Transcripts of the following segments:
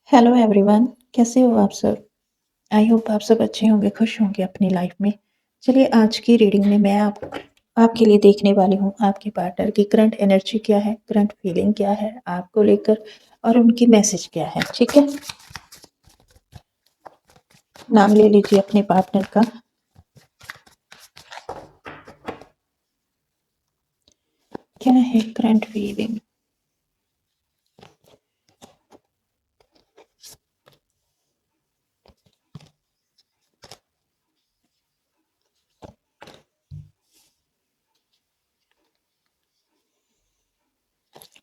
Hello everyone, कैसे हो आप सब? आई होप आप सब अच्छे होंगे, खुश होंगे अपनी लाइफ में। चलिए आज की रीडिंग में मैं आपके लिए देखने वाली हूँ आपके पार्टनर की करंट एनर्जी क्या है, करंट फीलिंग क्या है आपको लेकर और उनकी मैसेज क्या है। ठीक है, नाम ले लीजिए अपने पार्टनर का। क्या है करंट फीलिंग?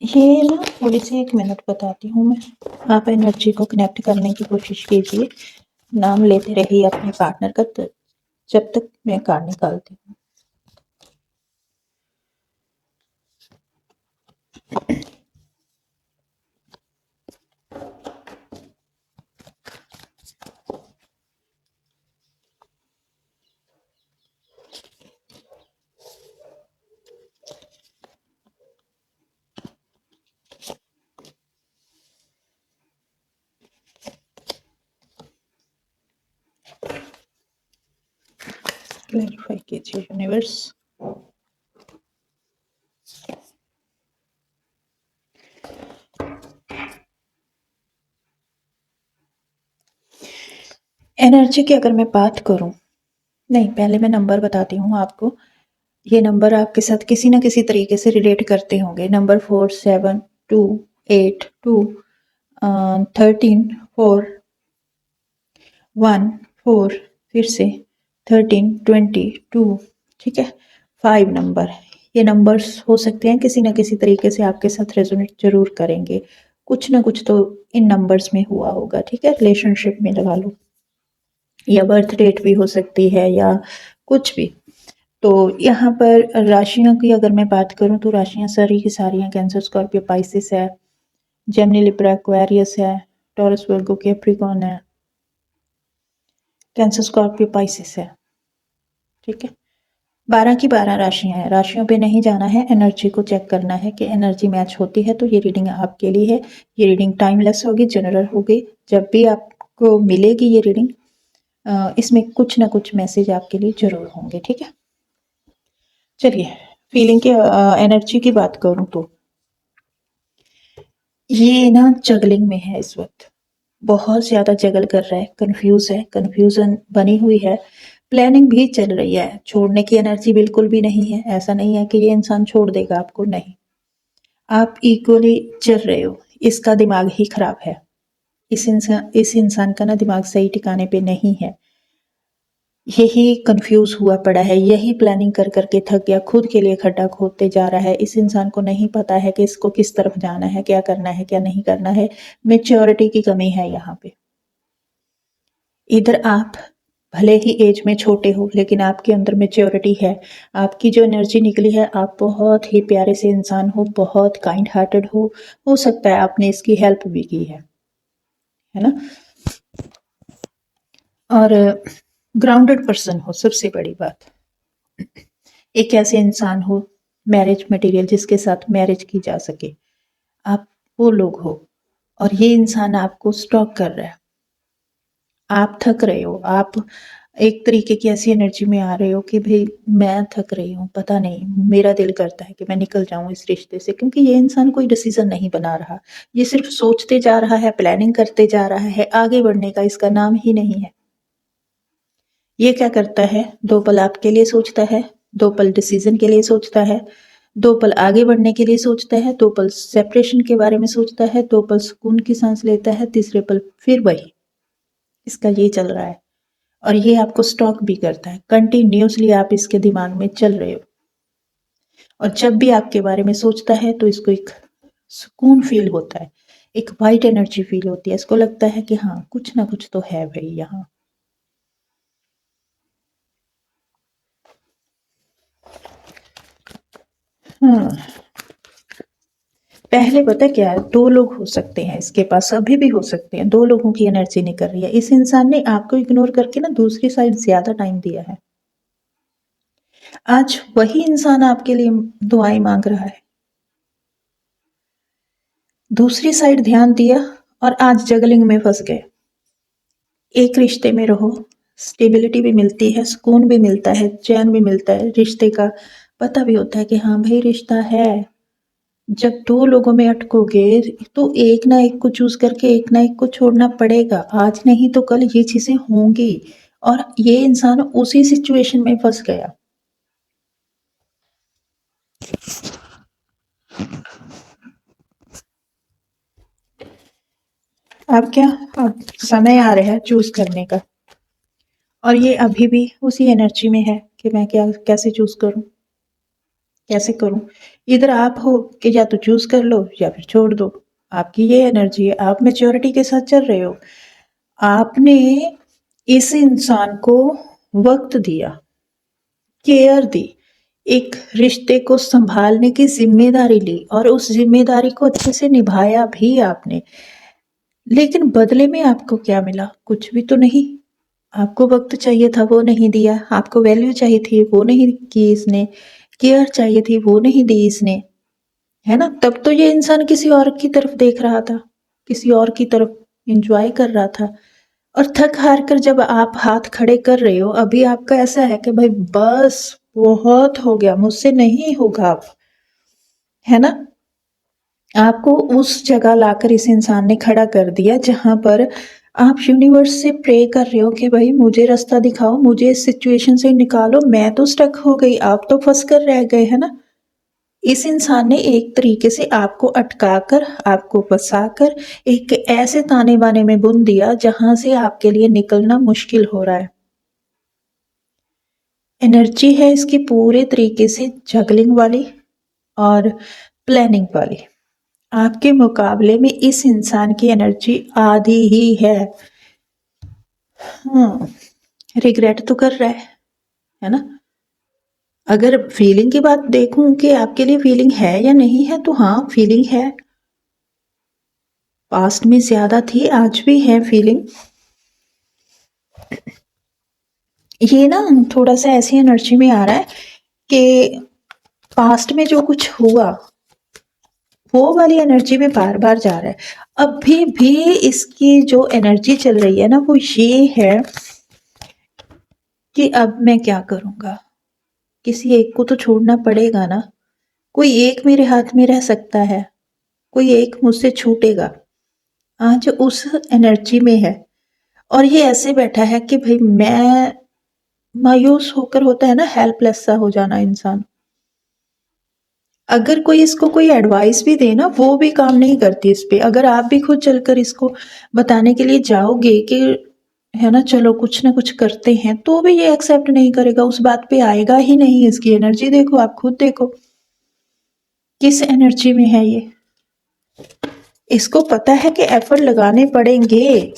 ये ना थोड़ी सी 1 मिनट बताती हूँ मैं। आप एनर्जी को कनेक्ट करने की कोशिश कीजिए, नाम लेते रहिए अपने पार्टनर का जब तक मैं कार्ड निकालती हूँ। क्लैरिफाई कीजिए यूनिवर्स। एनर्जी की अगर मैं बात करूं, नहीं पहले मैं नंबर बताती हूँ आपको। ये नंबर आपके साथ किसी ना किसी तरीके से रिलेट करते होंगे। नंबर 4, 7, 2, 8, 2, 13, 4, 1, 4, फिर से 13, 20, 2। ठीक है, 5 नंबर। ये नंबर्स हो सकते हैं किसी ना किसी तरीके से आपके साथ रेजोनेट जरूर करेंगे। कुछ ना कुछ तो इन नंबर्स में हुआ होगा। ठीक है, रिलेशनशिप में लगा लो या बर्थ डेट भी हो सकती है या कुछ भी। तो यहाँ पर राशियों की अगर मैं बात करूँ तो राशियाँ सारी की सारी हैं। कैंसर, स्कॉर्पियो, पाइसिस है, जेमिनी, लिब्रा, एक्वेरियस है, टॉरस, वर्गो, कैप्रिकॉर्न है, कैंसर, स्कॉर्पियो, पाइसिस है। ठीक है, 12 की 12 राशियां हैं। राशियों पे नहीं जाना है, एनर्जी को चेक करना है कि एनर्जी मैच होती है तो ये रीडिंग आपके लिए है। ये रीडिंग टाइमलेस होगी, जनरल होगी। जब भी आपको मिलेगी ये रीडिंग, इसमें कुछ ना कुछ मैसेज आपके लिए जरूर होंगे। ठीक है, चलिए फीलिंग की एनर्जी की बात करूं तो ये ना जगलिंग में है इस वक्त। बहुत ज्यादा जगल कर रहा है, कंफ्यूज है, कंफ्यूजन बनी हुई है। प्लानिंग भी चल रही है, छोड़ने की एनर्जी बिल्कुल भी नहीं है। ऐसा नहीं है कि ये इंसान छोड़ देगा आपको, नहीं। आप इक्वली चल रहे हो, इसका दिमाग ही खराब है। इस इंसान का ना दिमाग सही ठिकाने पे नहीं है। यही कंफ्यूज हुआ पड़ा है, यही प्लानिंग कर करके थक गया, खुद के लिए खड्डा खोदते जा रहा है। इस इंसान को नहीं पता है कि इसको किस तरफ जाना है, क्या करना है, क्या नहीं करना है। मेच्योरिटी की कमी है यहाँ पे। इधर आप भले ही एज में छोटे हो लेकिन आपके अंदर मेच्योरिटी है। आपकी जो एनर्जी निकली है, आप बहुत ही प्यारे से इंसान हो, बहुत काइंड हार्टेड हो सकता है आपने इसकी हेल्प भी की है ना। और ग्राउंडेड पर्सन हो, सबसे बड़ी बात। एक ऐसे इंसान हो, मैरिज मटेरियल जिसके साथ मैरिज की जा सके, आप वो लोग हो। और ये इंसान आपको स्टॉक कर रहा है। आप थक रहे हो, आप एक तरीके की ऐसी एनर्जी में आ रहे हो कि भाई मैं थक रही हूँ, पता नहीं, मेरा दिल करता है कि मैं निकल जाऊं इस रिश्ते से। क्योंकि ये इंसान कोई डिसीजन नहीं बना रहा, ये सिर्फ सोचते जा रहा है, प्लानिंग करते जा रहा है, आगे बढ़ने का इसका नाम ही नहीं है। ये क्या करता है, 2 पल आपके लिए सोचता है, 2 पल डिसीजन के लिए सोचता है, 2 पल आगे बढ़ने के लिए सोचता है, 2 पल सेपरेशन के बारे में सोचता है, 2 पल सुकून की सांस लेता है, तीसरे पल फिर वही। इसका ये चल रहा है और ये आपको स्टॉक भी करता है। कंटिन्यूसली आप इसके दिमाग में चल रहे हो और जब भी आपके बारे में सोचता है तो इसको एक सुकून फील होता है, एक वाइट एनर्जी फील होती है। इसको लगता है कि हाँ कुछ ना कुछ तो है भाई यहाँ। हाँ, पहले पता क्या है, 2 लोग हो सकते हैं इसके पास, अभी भी हो सकते हैं। 2 लोगों की एनर्जी निकल रही है। इस इंसान ने आपको इग्नोर करके ना दूसरी साइड ज्यादा टाइम दिया है। आज वही इंसान आपके लिए दुआएं मांग रहा है। दूसरी साइड ध्यान दिया और आज जगलिंग में फंस गए। एक रिश्ते में रहो, स्टेबिलिटी भी मिलती है, सुकून भी मिलता है, चैन भी मिलता है, रिश्ते का पता भी होता है कि हाँ भाई रिश्ता है। जब दो लोगों में अटकोगे तो एक ना एक को चूज करके एक ना एक को छोड़ना पड़ेगा। आज नहीं तो कल ये चीजें होंगी और ये इंसान उसी सिचुएशन में फंस गया। अब क्या, अब समय आ रहा है चूज करने का और ये अभी भी उसी एनर्जी में है कि मैं क्या कैसे चूज करूं, कैसे करूं। इधर आप हो कि या तो चूज कर लो या फिर छोड़ दो। आपकी ये एनर्जी है, आप मैच्योरिटी के साथ चल रहे हो। आपने इस इंसान को वक्त दिया, केयर दी, एक रिश्ते को संभालने की जिम्मेदारी ली और उस जिम्मेदारी को अच्छे से निभाया भी आपने। लेकिन बदले में आपको क्या मिला? कुछ भी तो नहीं। आपको वक्त चाहिए था वो नहीं दिया, आपको वैल्यू चाहिए थी वो नहीं की इसने, केयर चाहिए थी वो नहीं दी इसने, है ना? तब तो ये इंसान किसी और की तरफ देख रहा था, किसी और की तरफ एंजॉय कर रहा था। और थक हार कर जब आप हाथ खड़े कर रहे हो, अभी आपका ऐसा है कि भाई बस बहुत हो गया, मुझसे नहीं होगा अब, है ना? आपको उस जगह लाकर इस इंसान ने खड़ा कर दिया जहां पर आप यूनिवर्स से प्रे कर रहे हो कि भाई मुझे रास्ता दिखाओ, मुझे इस सिचुएशन से निकालो, मैं तो स्टक हो गई, आप तो फंस कर रह गए, है ना? इस इंसान ने एक तरीके से आपको अटकाकर, आपको फंसाकर एक ऐसे ताने बाने में बुन दिया जहां से आपके लिए निकलना मुश्किल हो रहा है। एनर्जी है इसकी पूरे तरीके से जगलिंग वाली और प्लानिंग वाली। आपके मुकाबले में इस इंसान की एनर्जी आधी ही है। हाँ, रिग्रेट तो कर रहा है ना? अगर फीलिंग की बात देखूं कि आपके लिए फीलिंग है या नहीं है, तो हाँ फीलिंग है। पास्ट में ज्यादा थी, आज भी है फीलिंग। ये ना थोड़ा सा ऐसी एनर्जी में आ रहा है कि पास्ट में जो कुछ हुआ वो वाली एनर्जी में बार बार जा रहा है। अभी भी इसकी जो एनर्जी चल रही है ना वो ये है कि अब मैं क्या करूंगा, किसी एक को तो छोड़ना पड़ेगा ना। कोई एक मेरे हाथ में रह सकता है, कोई एक मुझसे छूटेगा। आज उस एनर्जी में है और ये ऐसे बैठा है कि भाई मैं मायूस होकर, होता है ना हेल्पलेस सा हो जाना इंसान। अगर कोई इसको कोई एडवाइस भी दे ना वो भी काम नहीं करती इस पे। अगर आप भी खुद चलकर इसको बताने के लिए जाओगे कि है ना चलो कुछ ना कुछ करते हैं, तो भी ये एक्सेप्ट नहीं करेगा, उस बात पे आएगा ही नहीं। इसकी एनर्जी देखो, आप खुद देखो किस एनर्जी में है ये। इसको पता है कि एफर्ट लगाने पड़ेंगे,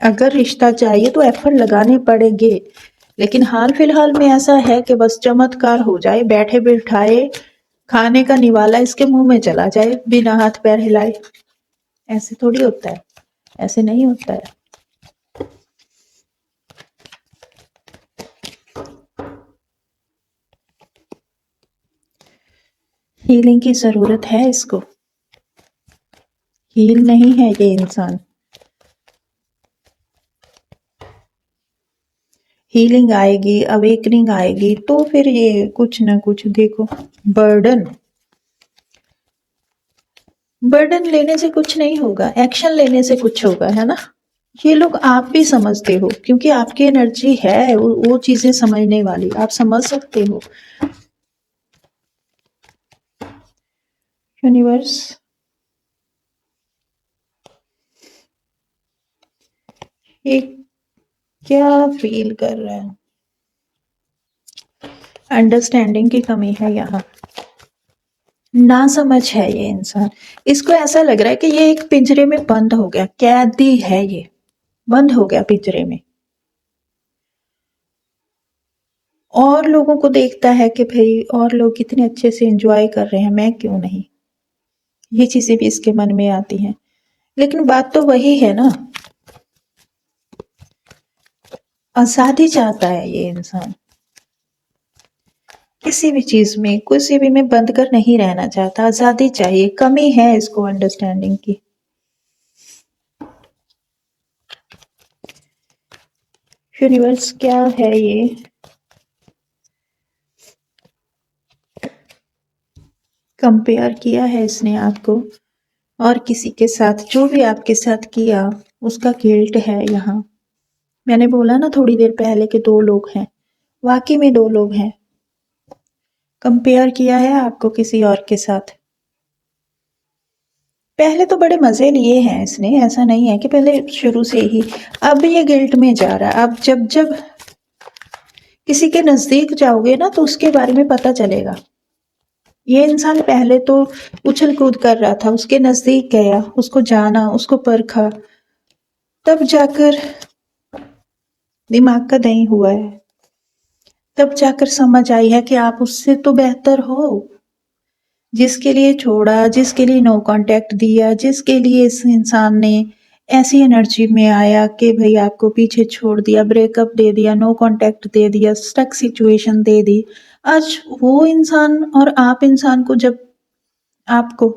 अगर रिश्ता चाहिए तो एफर्ट लगाने पड़ेंगे। लेकिन हाल फिलहाल में ऐसा है कि बस चमत्कार हो जाए, बैठे बिठाए खाने का निवाला इसके मुंह में चला जाए बिना हाथ पैर हिलाए। ऐसे थोड़ी होता है, ऐसे नहीं होता है। हीलिंग की जरूरत है इसको, हील नहीं है ये इंसान। हीलिंग आएगी, अवेकनिंग आएगी तो फिर ये कुछ ना कुछ देखो। बर्डन, बर्डन लेने से कुछ नहीं होगा, एक्शन लेने से कुछ होगा, है ना? ये लोग आप भी समझते हो क्योंकि आपकी एनर्जी है वो चीजें समझने वाली, आप समझ सकते हो। यूनिवर्स ये क्या फील कर रहा है? अंडरस्टैंडिंग की कमी है यहाँ, ना समझ है ये इंसान। इसको ऐसा लग रहा है कि ये एक पिंजरे में बंद हो गया, कैदी है ये, बंद हो गया पिंजरे में। और लोगों को देखता है कि भाई और लोग कितने अच्छे से एंजॉय कर रहे हैं, मैं क्यों नहीं। ये चीजें भी इसके मन में आती हैं। लेकिन बात तो वही है ना, आजादी चाहता है ये इंसान। किसी भी चीज में, किसी भी में बंद कर नहीं रहना चाहता, आजादी चाहिए। कमी है इसको अंडरस्टैंडिंग की। यूनिवर्स क्या है ये? कंपेयर किया है इसने आपको और किसी के साथ, जो भी आपके साथ किया उसका गिल्ट है यहाँ। मैंने बोला ना थोड़ी देर पहले कि 2 लोग हैं, वाकई में 2 लोग हैं। कंपेयर किया है आपको किसी और के साथ। पहले तो बड़े मजे लिए हैं इसने, ऐसा नहीं है कि पहले शुरू से ही। अब ये गिल्ट में जा रहा है। अब जब जब किसी के नजदीक जाओगे ना तो उसके बारे में पता चलेगा। ये इंसान पहले तो उछल कूद कर रहा था, उसके नजदीक गया, उसको जाना, उसको परखा, तब जाकर दिमाग का दही हुआ है। तब जाकर समझ आई है कि आप उससे तो बेहतर हो। जिसके लिए छोड़ा, जिसके लिए नो कांटेक्ट दिया, जिसके लिए इस इंसान ने ऐसी एनर्जी में आया कि भाई आपको पीछे छोड़ दिया, ब्रेकअप दे दिया, नो कांटेक्ट दे दिया, स्टक सिचुएशन दे दी। आज वो इंसान और आप इंसान को जब आपको,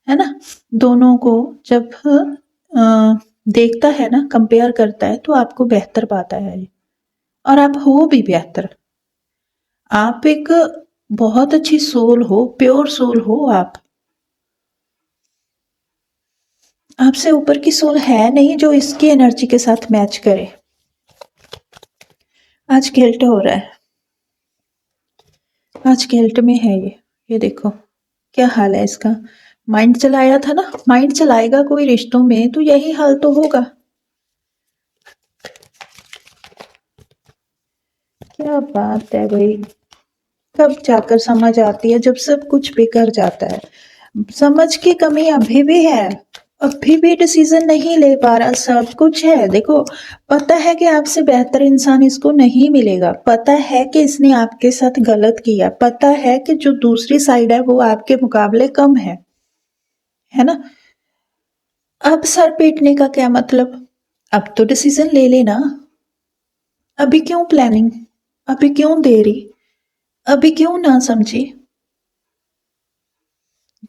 है ना, दोनों को जब देखता है ना, कंपेयर करता है, तो आपको बेहतर पाता है। और आप हो भी बेहतर। आप एक बहुत अच्छी सोल हो, प्योर सोल हो आप। आपसे ऊपर की सोल है नहीं जो इसकी एनर्जी के साथ मैच करे। आज गिल्ट हो रहा है, आज गिल्ट में है ये देखो क्या हाल है इसका। माइंड चलाया था ना, माइंड चलाएगा कोई रिश्तों में तो यही हाल तो होगा। क्या बात है भाई। कब जाकर समझ आती है? जब सब कुछ बिखर जाता है। समझ की कमी अभी भी है, अभी भी डिसीजन नहीं ले पा रहा। सब कुछ है, देखो, पता है कि आपसे बेहतर इंसान इसको नहीं मिलेगा, पता है कि इसने आपके साथ गलत किया, पता है कि जो दूसरी साइड है वो आपके मुकाबले कम है ना। अब सर पीटने का क्या मतलब? अब तो डिसीजन ले लेना। अभी क्यों प्लानिंग? अभी क्यों देरी? अभी क्यों ना समझी?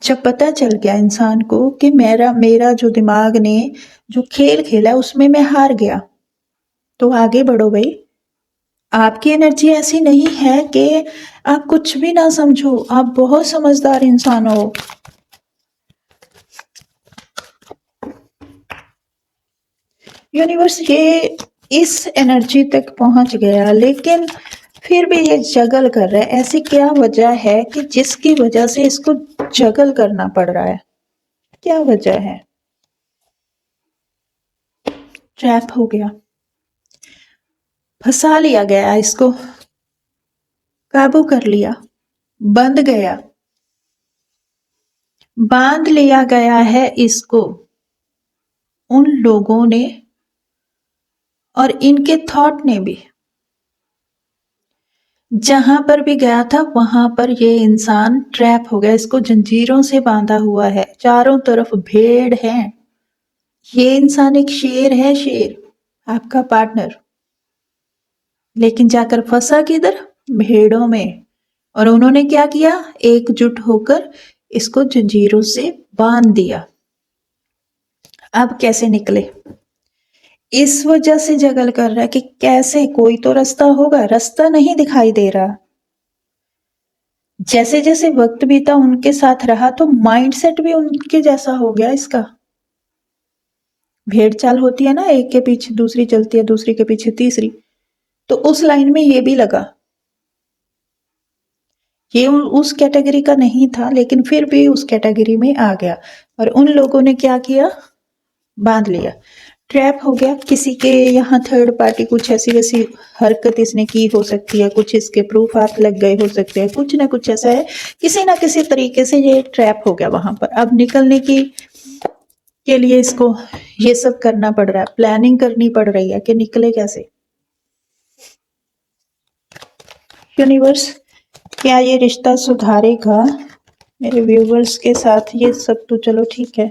जब पता चल गया इंसान को कि मेरा मेरा जो दिमाग ने जो खेल खेला उसमें मैं हार गया, तो आगे बढ़ो भाई। आपकी एनर्जी ऐसी नहीं है कि आप कुछ भी ना समझो, आप बहुत समझदार इंसान हो। यूनिवर्स ये इस एनर्जी तक पहुंच गया, लेकिन फिर भी ये जगल कर रहा है। ऐसी क्या वजह है कि जिसकी वजह से इसको जगल करना पड़ रहा है? क्या वजह है? ट्रैप हो गया, फंसा लिया गया, इसको काबू कर लिया, बंद गया, बांध लिया गया है इसको उन लोगों ने और इनके थॉट ने भी। जहां पर भी गया था वहां पर ये इंसान ट्रैप हो गया, इसको जंजीरों से बांधा हुआ है, चारों तरफ भेड़ है। ये इंसान एक शेर है, शेर, आपका पार्टनर, लेकिन जाकर फंसा किधर? भेड़ों में। और उन्होंने क्या किया? एकजुट होकर इसको जंजीरों से बांध दिया। अब कैसे निकले? इस वजह से जगल कर रहा है कि कैसे, कोई तो रास्ता होगा, रास्ता नहीं दिखाई दे रहा। जैसे जैसे वक्त बीता उनके साथ रहा तो माइंडसेट भी उनके जैसा हो गया इसका। भेड़ चाल होती है ना, एक के पीछे दूसरी चलती है, दूसरी के पीछे तीसरी, तो उस लाइन में ये भी लगा। ये उस कैटेगरी का नहीं था, लेकिन फिर भी उस कैटेगरी में आ गया। और उन लोगों ने क्या किया? बांध लिया, ट्रैप हो गया। किसी के यहाँ थर्ड पार्टी कुछ ऐसी वैसी हरकत इसने की हो सकती है, कुछ इसके प्रूफ हाथ लग गए हो सकते हैं, कुछ ना कुछ ऐसा है, किसी ना किसी तरीके से ये ट्रैप हो गया वहां पर। अब निकलने की के लिए इसको ये सब करना पड़ रहा है, प्लानिंग करनी पड़ रही है कि निकले कैसे। यूनिवर्स क्या ये रिश्ता सुधारेगा मेरे व्यूवर्स के साथ? ये सब तो चलो ठीक है।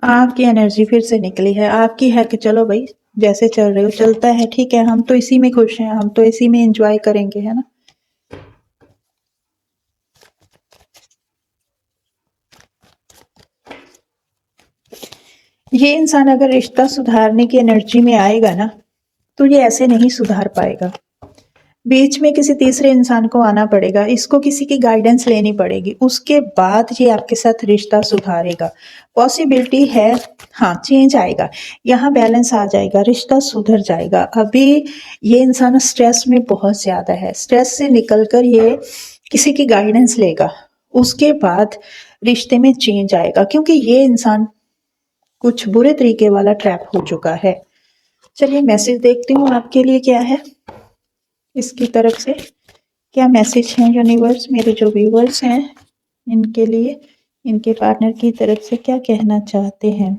आपकी एनर्जी फिर से निकली है, आपकी है कि चलो भाई जैसे चल रहे हो चलता है, ठीक है, हम तो इसी में खुश हैं, हम तो इसी में एंजॉय करेंगे, है ना। ये इंसान अगर रिश्ता सुधारने की एनर्जी में आएगा ना, तो ये ऐसे नहीं सुधार पाएगा। बीच में किसी तीसरे इंसान को आना पड़ेगा, इसको किसी की गाइडेंस लेनी पड़ेगी, उसके बाद ये आपके साथ रिश्ता सुधारेगा। पॉसिबिलिटी है, हाँ चेंज आएगा, यहाँ बैलेंस आ जाएगा, रिश्ता सुधर जाएगा। अभी ये इंसान स्ट्रेस में बहुत ज़्यादा है, स्ट्रेस से निकलकर ये किसी की गाइडेंस लेगा, उसके बाद रिश्ते में चेंज आएगा, क्योंकि ये इंसान कुछ बुरे तरीके वाला ट्रैप हो चुका है। चलिए मैसेज देखती हूँ आपके लिए क्या है, इसकी तरफ से क्या मैसेज है यूनिवर्स, मेरे जो व्यूवर्स हैं इनके लिए, इनके पार्टनर की तरफ से क्या कहना चाहते हैं।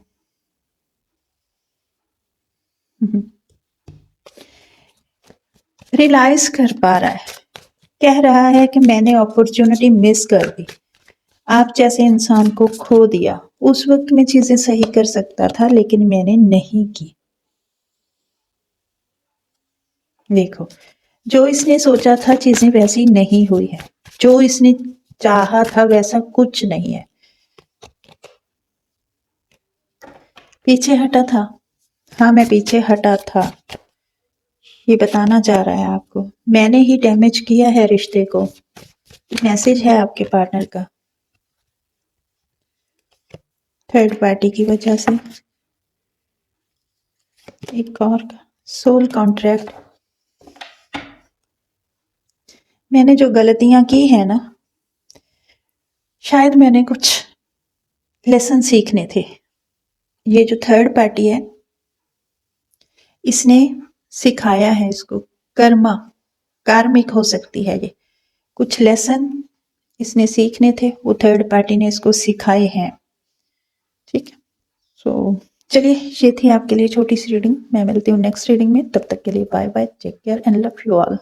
रियलाइज कर पा रहा है, कह रहा है कि मैंने अपॉर्चुनिटी मिस कर दी, आप जैसे इंसान को खो दिया। उस वक्त मैं चीजें सही कर सकता था लेकिन मैंने नहीं की। देखो, जो इसने सोचा था चीजें वैसी नहीं हुई है, जो इसने चाहा था वैसा कुछ नहीं है। पीछे हटा था, हाँ मैं पीछे हटा था, ये बताना चाह रहा है आपको। मैंने ही डैमेज किया है रिश्ते को, मैसेज है आपके पार्टनर का, थर्ड पार्टी की वजह से। एक और का सोल कॉन्ट्रैक्ट, मैंने जो गलतियां की है ना, शायद मैंने कुछ लेसन सीखने थे। ये जो थर्ड पार्टी है इसने सिखाया है इसको, कर्मा कार्मिक हो सकती है, ये कुछ लेसन इसने सीखने थे, वो थर्ड पार्टी ने इसको सिखाए हैं। ठीक है, सो चलिए ये थी आपके लिए छोटी सी रीडिंग। मैं मिलती हूँ नेक्स्ट रीडिंग में, तब तक के लिए bye bye, take care and love you all.